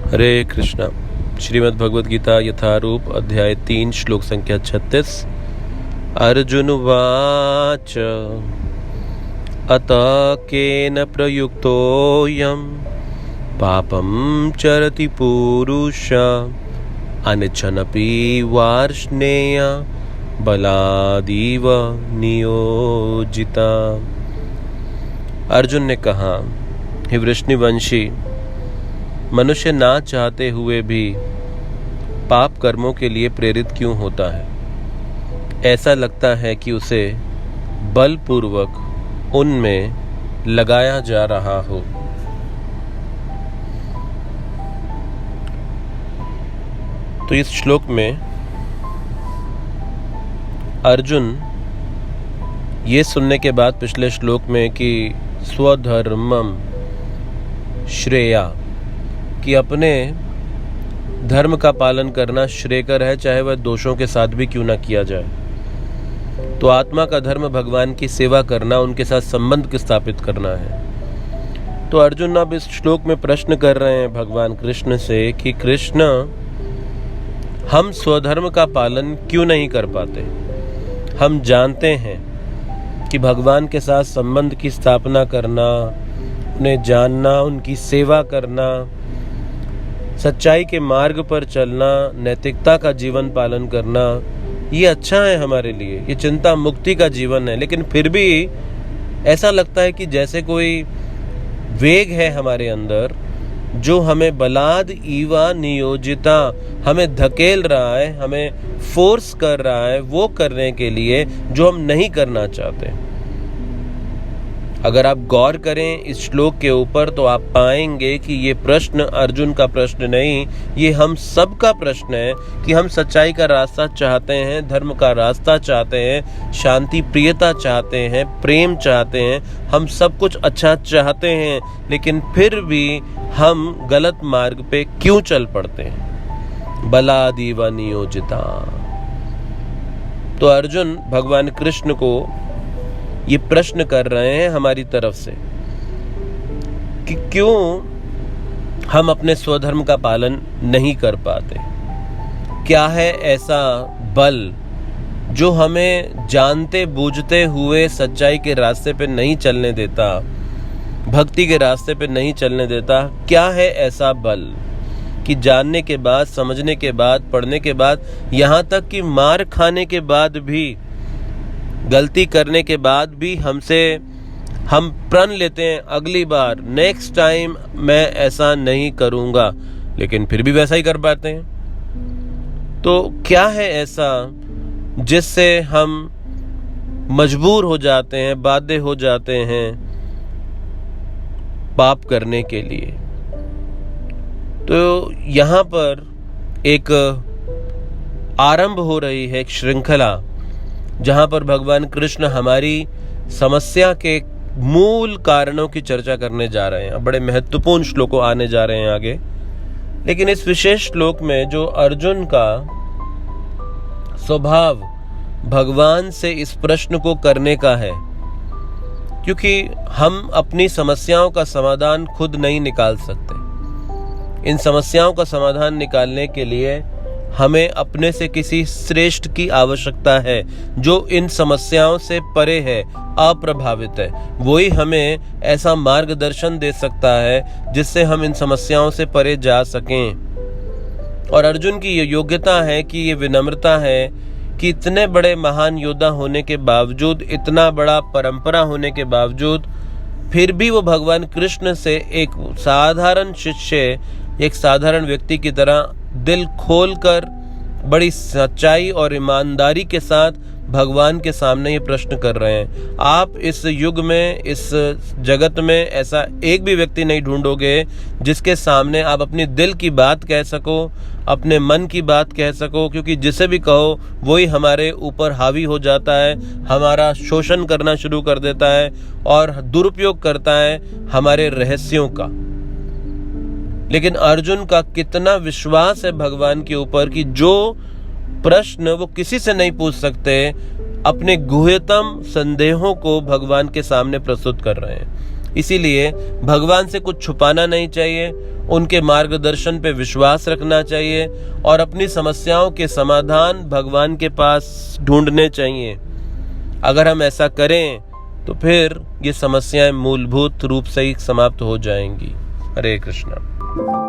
हरे कृष्णा। श्रीमद् भगवद गीता यथारूप अध्याय 3 श्लोक संख्या 36। अर्जुन उवाच अत केन प्रयुक्तोऽयं पापं चरति पुरुष अनिच्छन्नपि वार्ष्णेय बलादीव नियोजिता। अर्जुन ने कहा, हे वृष्णिवंशी, मनुष्य ना चाहते हुए भी पाप कर्मों के लिए प्रेरित क्यों होता है? ऐसा लगता है कि उसे बलपूर्वक उनमें लगाया जा रहा हो। तो इस श्लोक में अर्जुन ये सुनने के बाद पिछले श्लोक में कि स्वधर्मम श्रेया, कि अपने धर्म का पालन करना श्रेयकर है, चाहे वह दोषों के साथ भी क्यों ना किया जाए। तो आत्मा का धर्म भगवान की सेवा करना, उनके साथ संबंध स्थापित करना है। तो अर्जुन अब इस श्लोक में प्रश्न कर रहे हैं भगवान कृष्ण से कि कृष्ण, हम स्वधर्म का पालन क्यों नहीं कर पाते? हम जानते हैं कि भगवान के साथ संबंध की स्थापना करना, उन्हें जानना, उनकी सेवा करना, सच्चाई के मार्ग पर चलना, नैतिकता का जीवन पालन करना, ये अच्छा है हमारे लिए, ये चिंता मुक्ति का जीवन है। लेकिन फिर भी ऐसा लगता है कि जैसे कोई वेग है हमारे अंदर जो हमें बलाद ईवा नियोजिता, हमें धकेल रहा है, हमें फोर्स कर रहा है वो करने के लिए जो हम नहीं करना चाहते। अगर आप गौर करें इस श्लोक के ऊपर तो आप पाएंगे कि ये प्रश्न अर्जुन का प्रश्न नहीं, ये हम सब का प्रश्न है कि हम सच्चाई का रास्ता चाहते हैं, धर्म का रास्ता चाहते हैं, शांति प्रियता चाहते हैं, प्रेम चाहते हैं, हम सब कुछ अच्छा चाहते हैं, लेकिन फिर भी हम गलत मार्ग पे क्यों चल पड़ते हैं? बलादीव नियोजिता। तो अर्जुन भगवान कृष्ण को ये प्रश्न कर रहे हैं हमारी तरफ से कि क्यों हम अपने स्वधर्म का पालन नहीं कर पाते। क्या है ऐसा बल जो हमें जानते बूझते हुए सच्चाई के रास्ते पे नहीं चलने देता, भक्ति के रास्ते पे नहीं चलने देता? क्या है ऐसा बल कि जानने के बाद, समझने के बाद, पढ़ने के बाद, यहाँ तक कि मार खाने के बाद भी, गलती करने के बाद भी हम प्रण लेते हैं अगली बार, नेक्स्ट टाइम मैं ऐसा नहीं करूँगा, लेकिन फिर भी वैसा ही कर पाते हैं। तो क्या है ऐसा जिससे हम मजबूर हो जाते हैं, बाध्य हो जाते हैं पाप करने के लिए? तो यहाँ पर एक आरंभ हो रही है एक श्रृंखला, जहाँ पर भगवान कृष्ण हमारी समस्या के मूल कारणों की चर्चा करने जा रहे हैं। बड़े महत्वपूर्ण श्लोकों आने जा रहे हैं आगे। लेकिन इस विशेष श्लोक में जो अर्जुन का स्वभाव भगवान से इस प्रश्न को करने का है, क्योंकि हम अपनी समस्याओं का समाधान खुद नहीं निकाल सकते। इन समस्याओं का समाधान निकालने के लिए हमें अपने से किसी श्रेष्ठ की आवश्यकता है जो इन समस्याओं से परे है, अप्रभावित है। वही हमें ऐसा मार्गदर्शन दे सकता है जिससे हम इन समस्याओं से परे जा सकें। और अर्जुन की ये योग्यता है कि ये विनम्रता है कि इतने बड़े महान योद्धा होने के बावजूद, इतना बड़ा परंपरा होने के बावजूद, फिर भी वो भगवान कृष्ण से एक साधारण शिष्य, एक साधारण व्यक्ति की तरह दिल खोलकर बड़ी सच्चाई और ईमानदारी के साथ भगवान के सामने ये प्रश्न कर रहे हैं। आप इस युग में, इस जगत में ऐसा एक भी व्यक्ति नहीं ढूंढोगे जिसके सामने आप अपनी दिल की बात कह सको, अपने मन की बात कह सको, क्योंकि जिसे भी कहो वही हमारे ऊपर हावी हो जाता है, हमारा शोषण करना शुरू कर देता है और दुरुपयोग करता है हमारे रहस्यों का। लेकिन अर्जुन का कितना विश्वास है भगवान के ऊपर कि जो प्रश्न वो किसी से नहीं पूछ सकते, अपने गुह्यतम संदेहों को भगवान के सामने प्रस्तुत कर रहे हैं। इसीलिए भगवान से कुछ छुपाना नहीं चाहिए, उनके मार्गदर्शन पे विश्वास रखना चाहिए और अपनी समस्याओं के समाधान भगवान के पास ढूंढने चाहिए। अगर हम ऐसा करें तो फिर ये समस्याएं मूलभूत रूप से ही समाप्त हो जाएंगी। हरे कृष्णा।